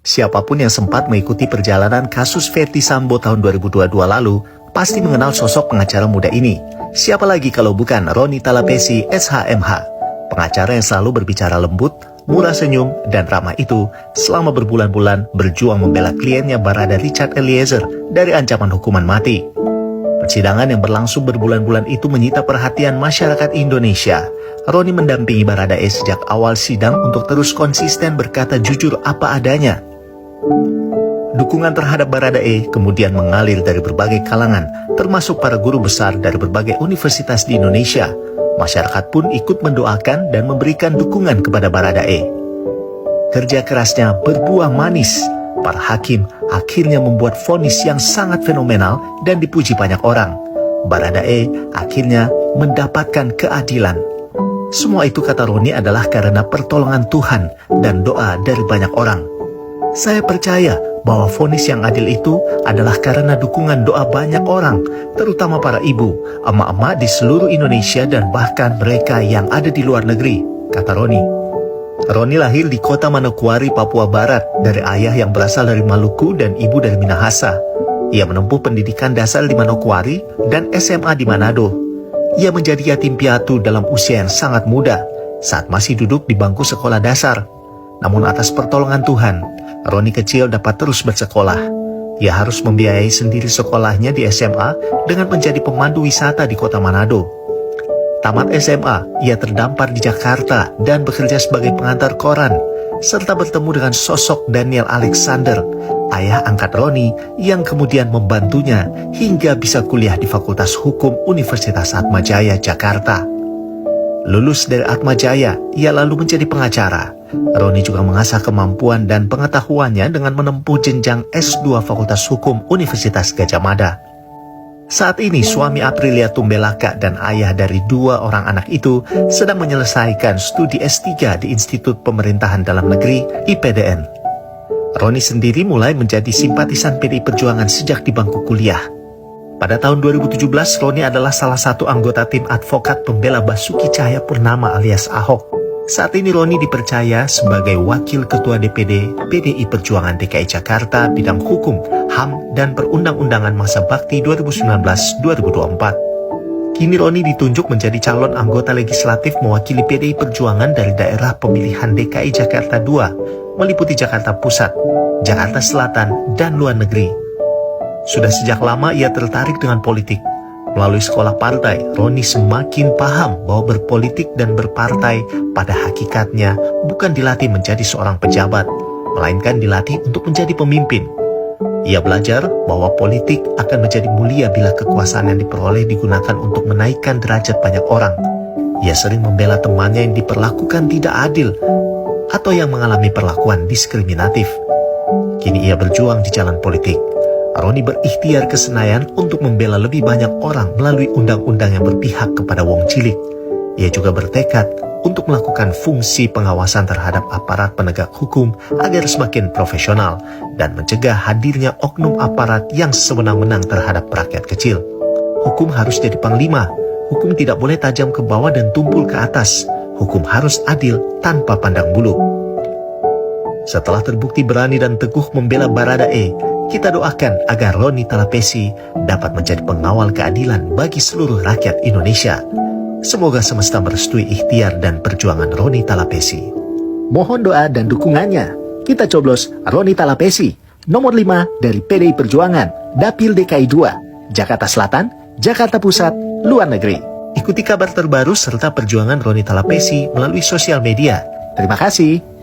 Siapapun yang sempat mengikuti perjalanan kasus Verdi Sambo tahun 2022 lalu, pasti mengenal sosok pengacara muda ini. Siapa lagi kalau bukan Roni Talapesi, SHMH. Pengacara yang selalu berbicara lembut, murah senyum, dan ramah itu selama berbulan-bulan berjuang membela kliennya Barada Richard Eliezer dari ancaman hukuman mati. Persidangan yang berlangsung berbulan-bulan itu menyita perhatian masyarakat Indonesia. Roni mendampingi Baradae sejak awal sidang untuk terus konsisten berkata jujur apa adanya. Dukungan terhadap Baradae kemudian mengalir dari berbagai kalangan, termasuk para guru besar dari berbagai universitas di Indonesia. Masyarakat pun ikut mendoakan dan memberikan dukungan kepada Baradae. Kerja kerasnya berbuah manis. Para hakim akhirnya membuat vonis yang sangat fenomenal dan dipuji banyak orang. Baradae akhirnya mendapatkan keadilan. Semua itu, kata Roni, adalah karena pertolongan Tuhan dan doa dari banyak orang. Saya percaya bahwa vonis yang adil itu adalah karena dukungan doa banyak orang, terutama para ibu, emak-emak di seluruh Indonesia dan bahkan mereka yang ada di luar negeri, kata Roni. Roni lahir di kota Manokwari, Papua Barat, dari ayah yang berasal dari Maluku dan ibu dari Minahasa. Ia menempuh pendidikan dasar di Manokwari dan SMA di Manado. Ia menjadi yatim piatu dalam usia yang sangat muda, saat masih duduk di bangku sekolah dasar. Namun atas pertolongan Tuhan, Roni kecil dapat terus bersekolah. Ia harus membiayai sendiri sekolahnya di SMA dengan menjadi pemandu wisata di kota Manado. Tamat SMA, ia terdampar di Jakarta dan bekerja sebagai pengantar koran, serta bertemu dengan sosok Daniel Alexander, ayah angkat Roni yang kemudian membantunya hingga bisa kuliah di Fakultas Hukum Universitas Atmajaya, Jakarta. Lulus dari Atmajaya, ia lalu menjadi pengacara. Roni juga mengasah kemampuan dan pengetahuannya dengan menempuh jenjang S2 Fakultas Hukum Universitas Gadjah Mada. Saat ini suami Aprilia Tumbelaka dan ayah dari 2 orang anak itu sedang menyelesaikan studi S3 di Institut Pemerintahan Dalam Negeri (IPDN). Roni sendiri mulai menjadi simpatisan PDI Perjuangan sejak di bangku kuliah. Pada tahun 2017, Roni adalah salah satu anggota tim advokat pembela Basuki Cahayapurnama alias Ahok. Saat ini Roni dipercaya sebagai Wakil Ketua DPD PDI Perjuangan DKI Jakarta bidang hukum, HAM, dan perundang-undangan masa bakti 2019-2024. Kini Roni ditunjuk menjadi calon anggota legislatif mewakili PDI Perjuangan dari daerah pemilihan DKI Jakarta II, meliputi Jakarta Pusat, Jakarta Selatan, dan luar negeri. Sudah sejak lama ia tertarik dengan politik. Melalui sekolah partai, Roni semakin paham bahwa berpolitik dan berpartai pada hakikatnya bukan dilatih menjadi seorang pejabat, melainkan dilatih untuk menjadi pemimpin. Ia belajar bahwa politik akan menjadi mulia bila kekuasaan yang diperoleh digunakan untuk menaikkan derajat banyak orang. Ia sering membela temannya yang diperlakukan tidak adil atau yang mengalami perlakuan diskriminatif. Kini ia berjuang di jalan politik. Roni berikhtiar ke Senayan untuk membela lebih banyak orang melalui undang-undang yang berpihak kepada wong cilik. Ia juga bertekad untuk melakukan fungsi pengawasan terhadap aparat penegak hukum agar semakin profesional dan mencegah hadirnya oknum aparat yang sewenang-wenang terhadap rakyat kecil. Hukum harus jadi panglima. Hukum tidak boleh tajam ke bawah dan tumpul ke atas. Hukum harus adil tanpa pandang bulu. Setelah terbukti berani dan teguh membela Baradae, kita doakan agar Roni Talapesi dapat menjadi pengawal keadilan bagi seluruh rakyat Indonesia. Semoga semesta merestui ikhtiar dan perjuangan Roni Talapesi. Mohon doa dan dukungannya. Kita coblos Roni Talapesi, nomor 5 dari PDI Perjuangan, Dapil DKI II, Jakarta Selatan, Jakarta Pusat, luar negeri. Ikuti kabar terbaru serta perjuangan Roni Talapesi melalui sosial media. Terima kasih.